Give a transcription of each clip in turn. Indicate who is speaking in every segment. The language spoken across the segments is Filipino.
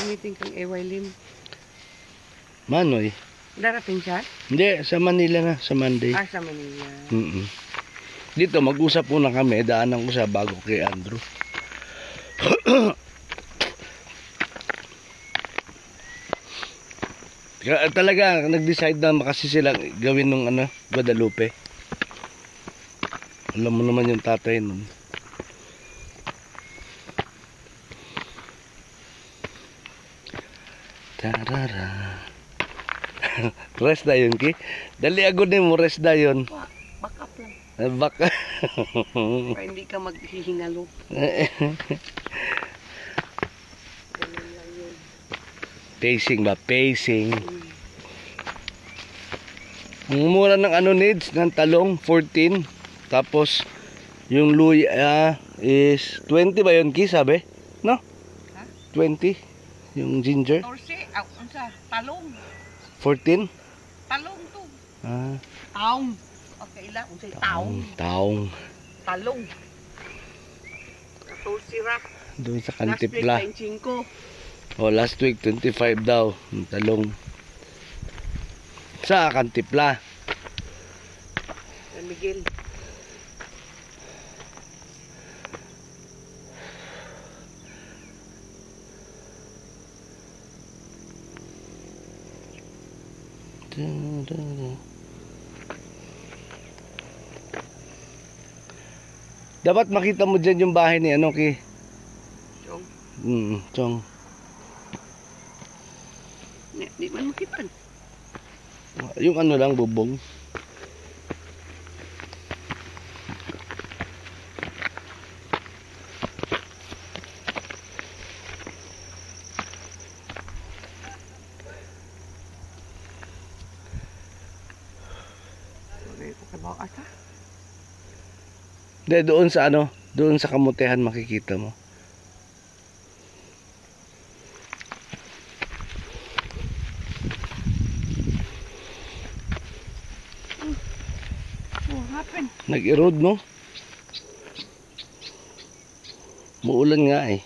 Speaker 1: meeting kang Ewailim.
Speaker 2: Manoy.
Speaker 1: Darating siya?
Speaker 2: Hindi, sa Manila na, sa Monday.
Speaker 1: Ah, sa Manila.
Speaker 2: Dito, mag-usap muna kami. Daanan ko siya bago kay Andrew. Talaga, nag-decide na kasi silang gawin ng Guadalupe. Alam mo naman yung tatay nun. Tarara. Rest na yun, Ki. Dali agad mo, rest na yun.
Speaker 1: Back up lang.
Speaker 2: Baka.
Speaker 1: Para hindi ka maghihingalo.
Speaker 2: Pacing ba? Pacing. Ang mura ng needs ng talong, 14. Tapos, yung luya is 20 ba yun, Ki, sabi? No?
Speaker 1: Ha?
Speaker 2: 20. Yung ginger.
Speaker 1: 14. Unsa? Talong.
Speaker 2: 14?
Speaker 1: Talong to.
Speaker 2: Ah.
Speaker 1: Taong. Okay lang. Unsay taong.
Speaker 2: Taong.
Speaker 1: Talong. Maple syrup.
Speaker 2: Doon sa Kantipla.
Speaker 1: Last week, 25.
Speaker 2: Oh, last week 25 daw yung talong. Sa Kantipla.
Speaker 1: San Miguel.
Speaker 2: Dapat makita mo dyan yung bahay ni Ki.
Speaker 1: Chong.
Speaker 2: Chong.
Speaker 1: Di man makita.
Speaker 2: Yung lang, bubong. De, doon sa doon sa kamutehan makikita mo.
Speaker 1: What happened?
Speaker 2: Nag-erode, no? Muulan nga eh.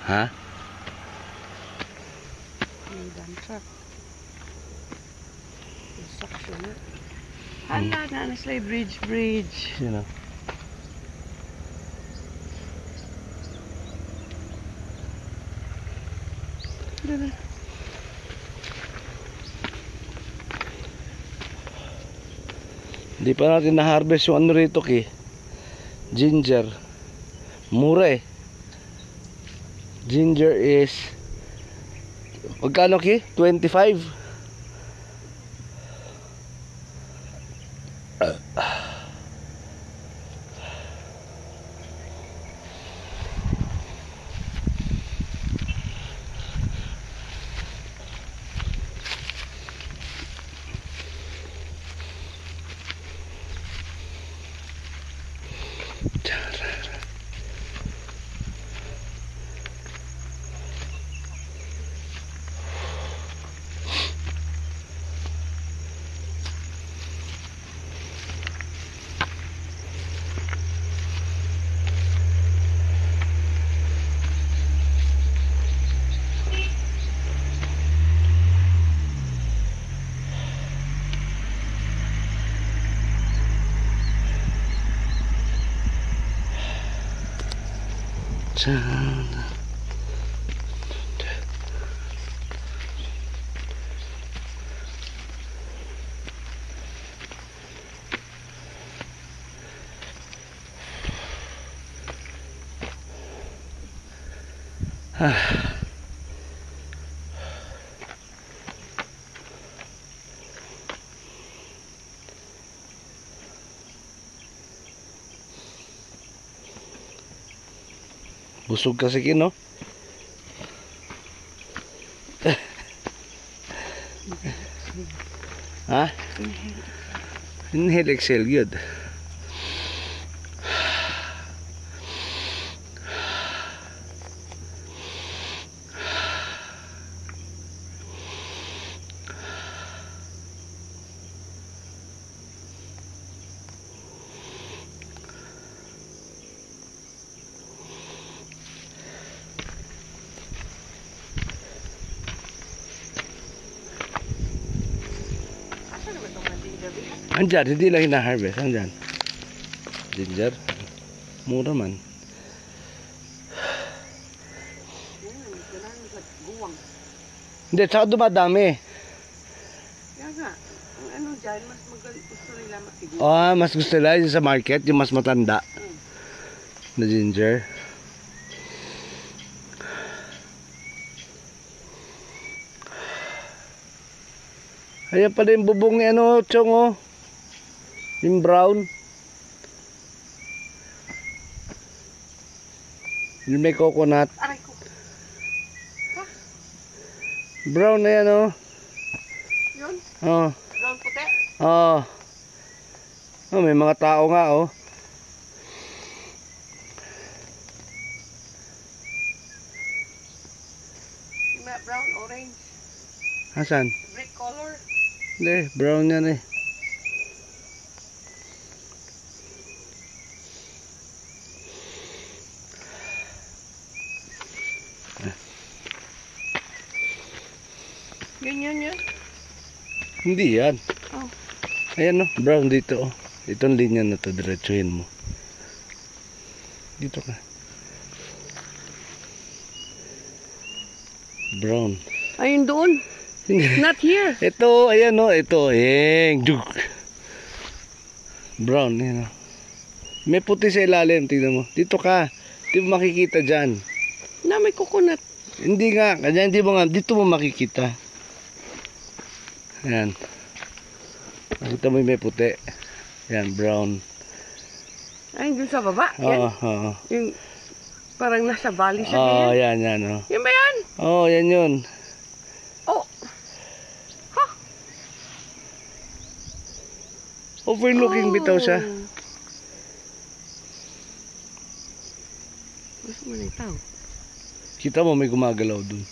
Speaker 2: Ha?
Speaker 1: Yung dump truck. Construction na. Hala na, naslay bridge.
Speaker 2: Sino? Hindi pa natin na-harvest yung rito, Ki. Ginger. Mura eh. Ginger is magkano, Ki? 25. Busog kasi kino. Ha? Inhale, exhale, good.
Speaker 1: Asa naman itong mga ginger beer?
Speaker 2: Andyan, hindi lang hina-harvest. Andyan. Ginger. Mura man.
Speaker 1: Kailangan sa guwang.
Speaker 2: Hindi, saka dumadami.
Speaker 1: Kaya nga, ang ano dyan, mas gusto nila matiguan.
Speaker 2: Mas gusto nila yung sa market, yung mas matanda na ginger. Ayan pala yung bubong ni ano, Chong, oh. Yung brown. Yung may coconut.
Speaker 1: Aray ko.
Speaker 2: Brown na yan, oh.
Speaker 1: Yun?
Speaker 2: Oh.
Speaker 1: Brown puti?
Speaker 2: Oh. Oh, may mga tao nga, oh.
Speaker 1: Yung brown, orange.
Speaker 2: Asan?
Speaker 1: Brick color.
Speaker 2: Hindi, brown yan eh.
Speaker 1: Yun.
Speaker 2: Hindi yan.
Speaker 1: Oh.
Speaker 2: Ayan, oh. Brown dito, oh. Itong linya na to, diretsuhin mo. Dito ka. Brown.
Speaker 1: Ayun doon. Not here.
Speaker 2: Ito, ayan, oh. Ito, jug. Brown, ayan, oh. May puti sa ilalim, tingnan mo. Dito ka. Hindi mo makikita dyan.
Speaker 1: Na may coconut.
Speaker 2: Hindi nga, kanya hindi mo nga, dito mo makikita. Ayan. Nakita mo yung may puti. Ayan, brown.
Speaker 1: Ay, dun sa baba.
Speaker 2: Oo,
Speaker 1: Yan.
Speaker 2: oo.
Speaker 1: Yung parang nasa valley siya.
Speaker 2: Oo,
Speaker 1: Yan.
Speaker 2: yan, oh.
Speaker 1: Yan ba yan?
Speaker 2: Oo, yan yun.
Speaker 1: Oh. Ha?
Speaker 2: Overlooking bitaw siya.
Speaker 1: Gusto mo na itaw.
Speaker 2: Kita mo may gumagalaw dun.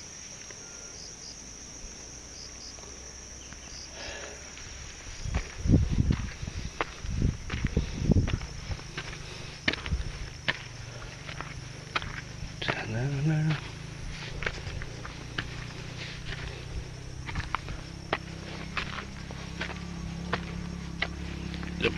Speaker 2: Sana. Yep.